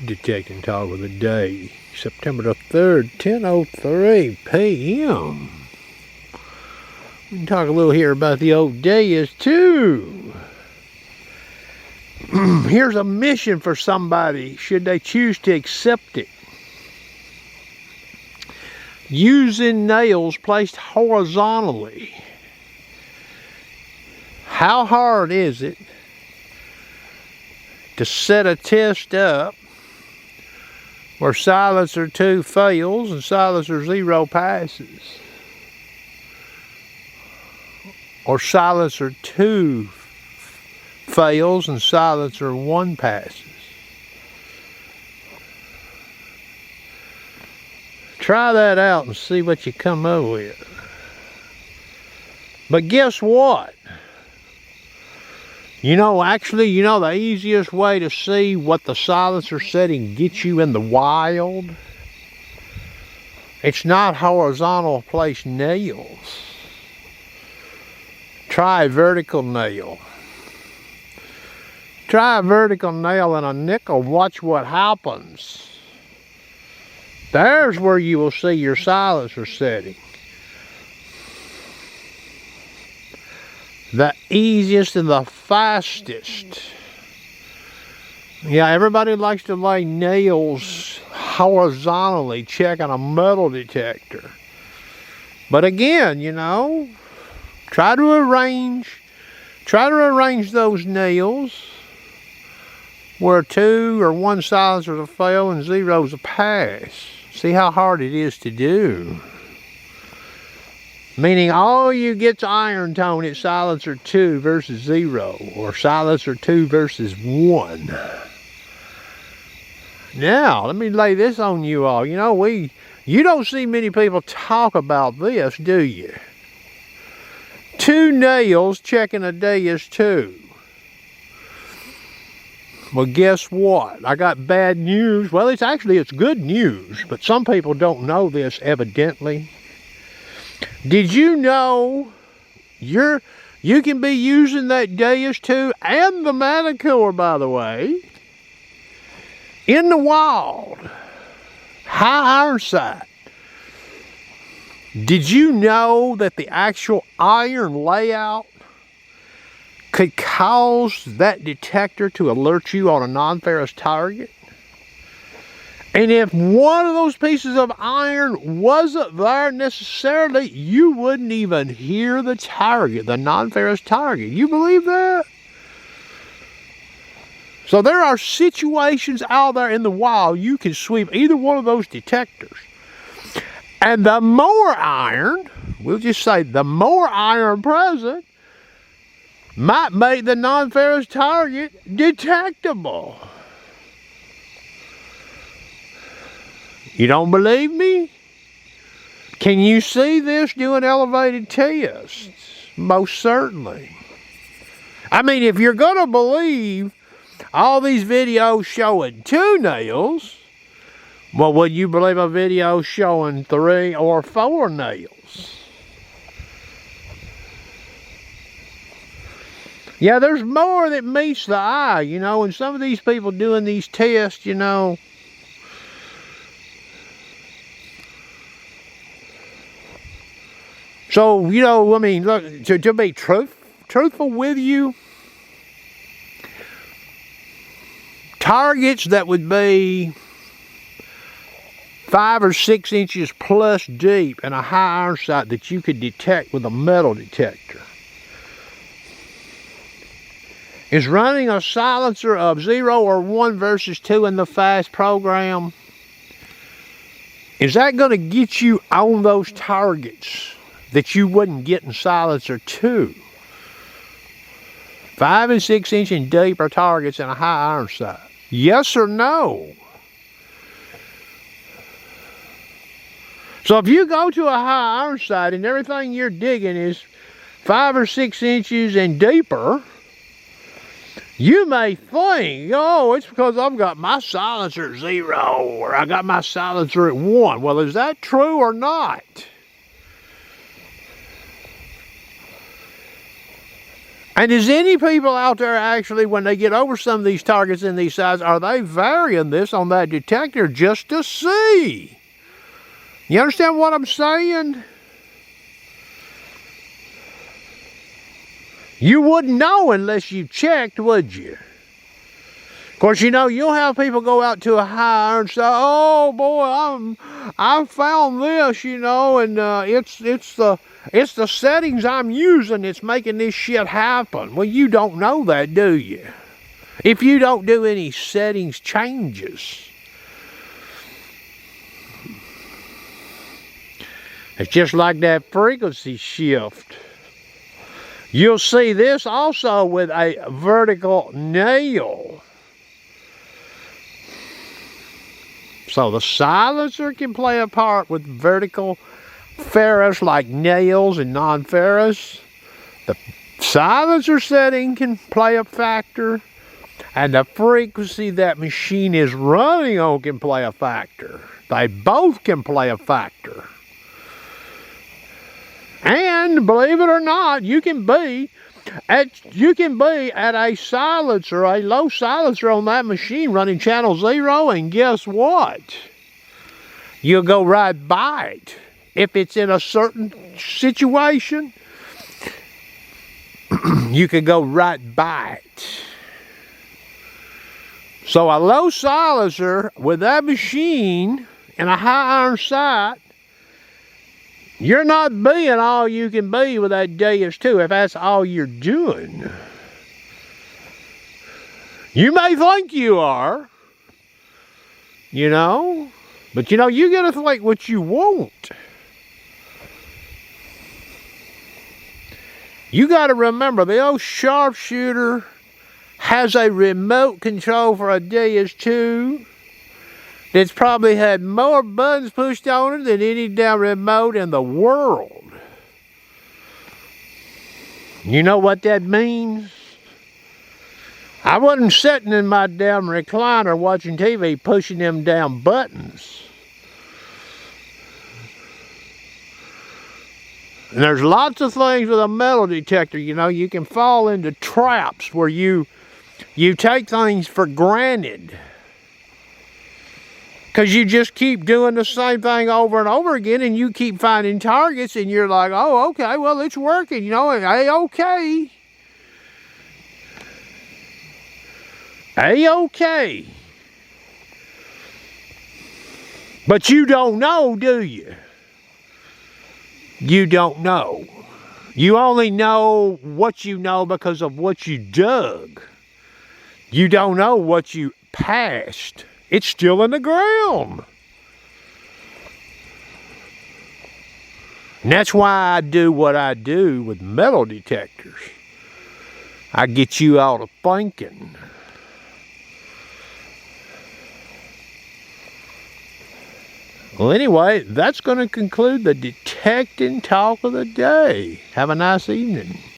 detecting talk of the day, September the 3rd, 10:03 p.m. We can talk a little here about the old days too. Here's a mission for somebody, should they choose to accept it. Using nails placed horizontally. How hard is it to set a test up where silencer 2 fails and silencer 0 passes? Or silencer 2 fails and silencer 1 passes? Try that out and see what you come up with. But guess what? The easiest way to see what the silencer setting gets you in the wild? It's not horizontal placed nails. Try a vertical nail. Try a vertical nail and a nickel. Watch what happens. There's where you will see your silencer setting. The easiest and the fastest. Yeah, everybody likes to lay nails horizontally checking a metal detector. But again, try to arrange those nails where 2 or 1 silencer is a fail and 0 is a pass. See how hard it is to do. Meaning all you get's iron tone at silencer 2 versus 0, or silencer 2 versus 1. Now, let me lay this on you all. You don't see many people talk about this, do you? 2 nails checking a day is 2. Well, guess what? I got bad news. Well, it's good news, but some people don't know this evidently. Did you know you can be using that Deus 2 and the Manticore, by the way, in the wild, high iron sight? Did you know that the actual iron layout could cause that detector to alert you on a non-ferrous target? And if one of those pieces of iron wasn't there necessarily, you wouldn't even hear the target, the non-ferrous target. You believe that? So there are situations out there in the wild you can sweep either one of those detectors. And the more iron, we'll just say the more iron present, might make the non-ferrous target detectable. You don't believe me? Can you see this doing elevated tests? Most certainly. I mean, if you're going to believe all these videos showing 2 nails, well, would you believe a video showing 3 or 4 nails? Yeah, there's more that meets the eye, and some of these people doing these tests, So, look, to be truthful with you, targets that would be 5 or 6 inches plus deep in a high iron sight that you could detect with a metal detector is running a silencer of 0 or 1 versus 2 in the fast program. Is that going to get you on those targets that you wouldn't get in silencer 2? 5 and 6 inch and deeper targets in a high iron sight. Yes or no? So if you go to a high iron sight and everything you're digging is 5 or 6 inches and deeper, you may think, oh, it's because I've got my silencer at 0 or I got my silencer at 1. Well, is that true or not? And is any people out there actually, when they get over some of these targets in these size, are they varying this on that detector just to see? You understand what I'm saying? You wouldn't know unless you checked, would you? Of course, you know, you'll have people go out to a high and say, oh boy, I found this, you know, and it's the settings I'm using that's making this shit happen. Well, you don't know that, do you? If you don't do any settings changes. It's just like that frequency shift. You'll see this also with a vertical nail. So the silencer can play a part with vertical ferrous like nails and non-ferrous. The silencer setting can play a factor. And the frequency that machine is running on can play a factor. They both can play a factor. And believe it or not, you can be at a silencer, a low silencer on that machine running channel 0, and guess what? You'll go right by it. If it's in a certain situation, you can go right by it. So a low silencer with that machine and a high iron sight, you're not being all you can be with that DS2 if that's all you're doing. You may think you are, you know, but you know, you gotta think what you want. You gotta remember, the old sharpshooter has a remote control for a DS2 that's probably had more buttons pushed on it than any damn remote in the world. You know what that means? I wasn't sitting in my damn recliner watching TV pushing them damn buttons. And there's lots of things with a metal detector, you know, you can fall into traps where you take things for granted. Because you just keep doing the same thing over and over again, and you keep finding targets, and you're like, oh, okay, well, it's working, you know, A-okay. A-okay. But you don't know, do you? You don't know. You only know what you know because of what you dug. You don't know what you passed. It's still in the ground. And that's why I do what I do with metal detectors. I get you out of thinking. Well, anyway, that's going to conclude the detecting talk of the day. Have a nice evening.